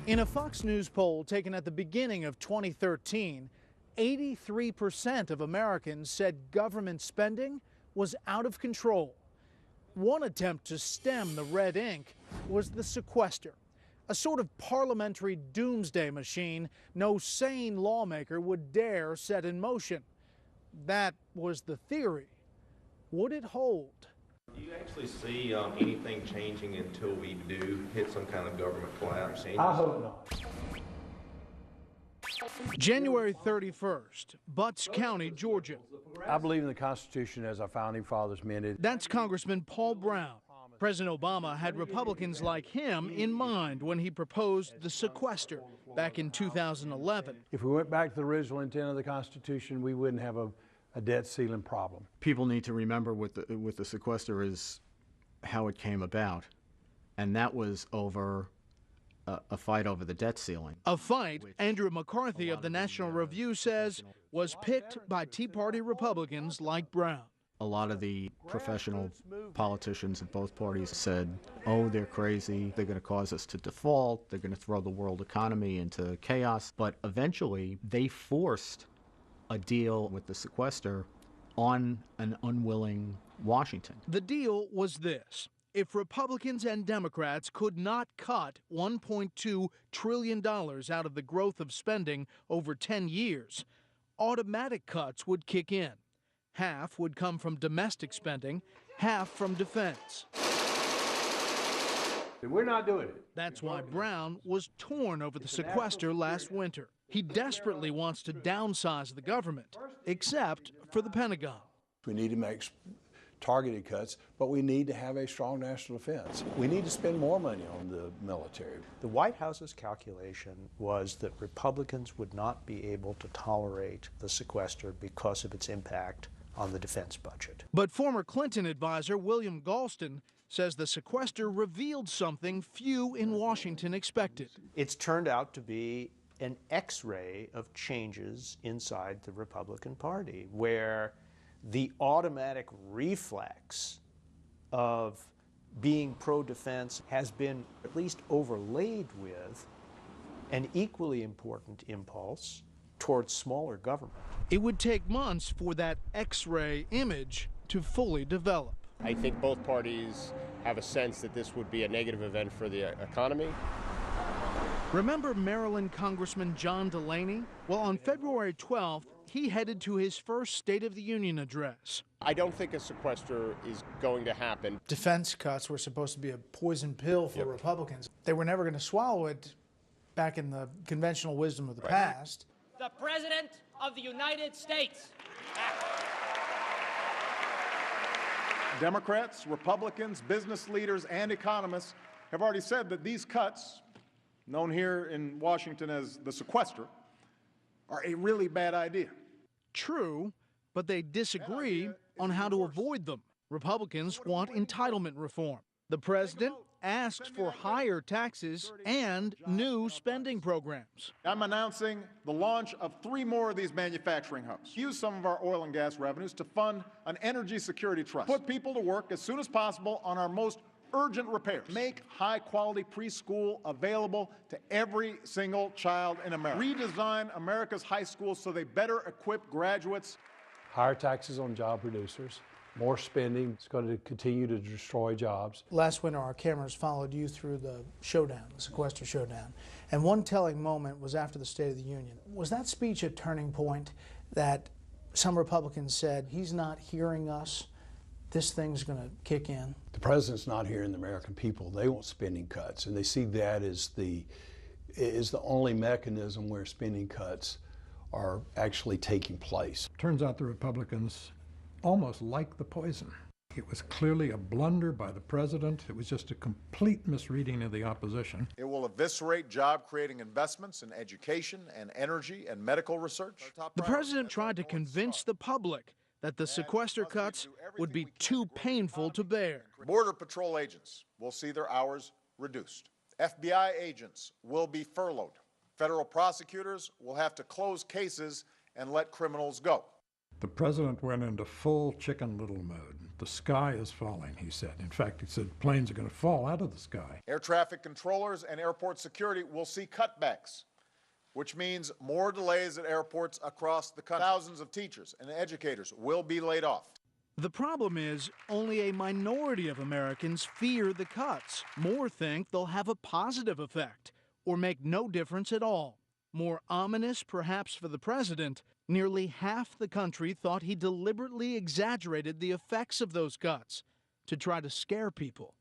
In a Fox News poll taken at the beginning of 2013, 83% of Americans said government spending was out of control. One attempt to stem the red ink was the sequester, a sort of parliamentary doomsday machine no sane lawmaker would dare set in motion. That was the theory. Would it hold? Do you actually see anything changing until we do hit some kind of government collapse? I hope not. January 31st, Butts County, Georgia. I believe in the Constitution as our founding fathers meant it. That's Congressman Paul Brown. President Obama had Republicans like him in mind when he proposed the sequester back in 2011. If we went back to the original intent of the Constitution, we wouldn't have a debt ceiling problem. People need to remember with the sequester is how it came about, and that was over a fight over the debt ceiling. A fight Andrew McCarthy of the National Review says was picked by Tea Party Republicans like Brown. A lot of the professional politicians of both parties said, oh, they're crazy, they're going to cause us to default, they're going to throw the world economy into chaos. But eventually, they forced a deal with the sequester on an unwilling Washington. The deal was this. If Republicans and Democrats could not cut $1.2 trillion out of the growth of spending over 10 years, automatic cuts would kick in. Half would come from domestic spending, half from defense. We're not doing it. That's why Brown was torn over the sequester last winter. He desperately wants to downsize the government, except for the Pentagon. We need to make targeted cuts, but we need to have a strong national defense. We need to spend more money on the military. The White House's calculation was that Republicans would not be able to tolerate the sequester because of its impact on the defense budget. But former Clinton advisor William Galston says the sequester revealed something few in Washington expected. It's turned out to be an X-ray of changes inside the Republican Party, where the automatic reflex of being pro-defense has been at least overlaid with an equally important impulse towards smaller government. It would take months for that X-ray image to fully develop. I think both parties have a sense that this would be a negative event for the economy. Remember Maryland Congressman John Delaney? Well, on February 12th, he headed to his first State of the Union address. I don't think a sequester is going to happen. Defense cuts were supposed to be a poison pill for Republicans. They were never going to swallow it back in the conventional wisdom of the past. The President of the United States. Democrats, Republicans, business leaders, and economists have already said that these cuts, known here in Washington as the sequester, are a really bad idea. True, but they disagree on how to avoid them. Republicans want entitlement reform. The president asks for higher taxes and new spending programs. I'm announcing the launch of 3 more of these manufacturing hubs. Use some of our oil and gas revenues to fund an energy security trust. Put people to work as soon as possible on our most urgent repairs. Make high-quality preschool available to every single child in America. Redesign America's high schools so they better equip graduates. Higher taxes on job producers, more spending. It's going to continue to destroy jobs. Last winter, our cameras followed you through the showdown, the sequester showdown. And one telling moment was after the State of the Union. Was that speech a turning point that some Republicans said, he's not hearing us, this thing's going to kick in? The president's not hearing the American people. They want spending cuts, and they see that as the only mechanism where spending cuts are actually taking place. Turns out the Republicans almost like the poison. It was clearly a blunder by the president. It was just a complete misreading of the opposition. It will eviscerate job-creating investments in education and energy and medical research. The president tried to convince the public that the sequester cuts would be too painful to bear. Border Patrol agents will see their hours reduced. FBI agents will be furloughed. Federal prosecutors will have to close cases and let criminals go. The president went into full Chicken Little mode. The sky is falling, he said. In fact, he said planes are going to fall out of the sky. Air traffic controllers and airport security will see cutbacks, which means more delays at airports across the country. Thousands of teachers and educators will be laid off. The problem is only a minority of Americans fear the cuts. More think they'll have a positive effect or make no difference at all. More ominous, perhaps, for the president, nearly half the country thought he deliberately exaggerated the effects of those cuts to try to scare people.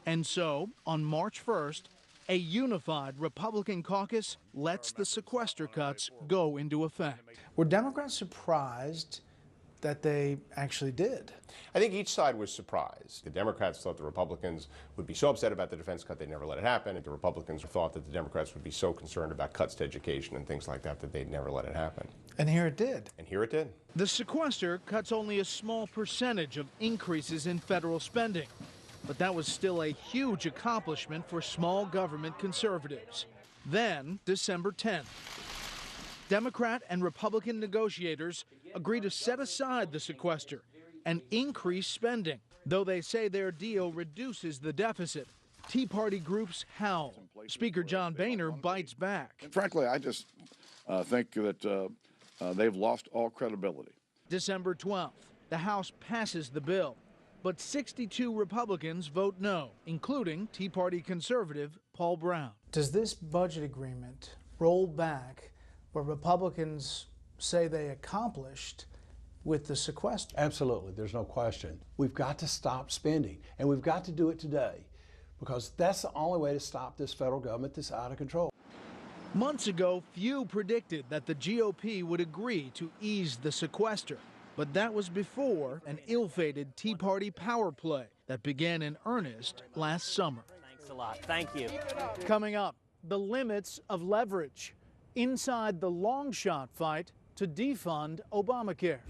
And so, on March 1st, a unified Republican caucus lets the sequester cuts go into effect. Were Democrats surprised that they actually did? I think each side was surprised. The Democrats thought the Republicans would be so upset about the defense cut they'd never let it happen, and the Republicans thought that the Democrats would be so concerned about cuts to education and things like that that they'd never let it happen. And here it did. And here it did. The sequester cuts only a small percentage of increases in federal spending, but that was still a huge accomplishment for small government conservatives. Then, December 10th, Democrat and Republican negotiators agree to set aside the sequester and increase spending. Though they say their deal reduces the deficit, Tea Party groups howl. Speaker John Boehner bites back. Frankly, I just think that they've lost all credibility. December 12th, the House passes the bill, but 62 Republicans vote no, including Tea Party conservative Paul Brown. Does this budget agreement roll back what Republicans say they accomplished with the sequester? Absolutely, there's no question. We've got to stop spending, and we've got to do it today, because that's the only way to stop this federal government that's out of control. Months ago, few predicted that the GOP would agree to ease the sequester, but that was before an ill-fated Tea Party power play that began in earnest last summer. Thanks a lot. Thank you. Coming up, the limits of leverage inside the long shot fight to defund Obamacare.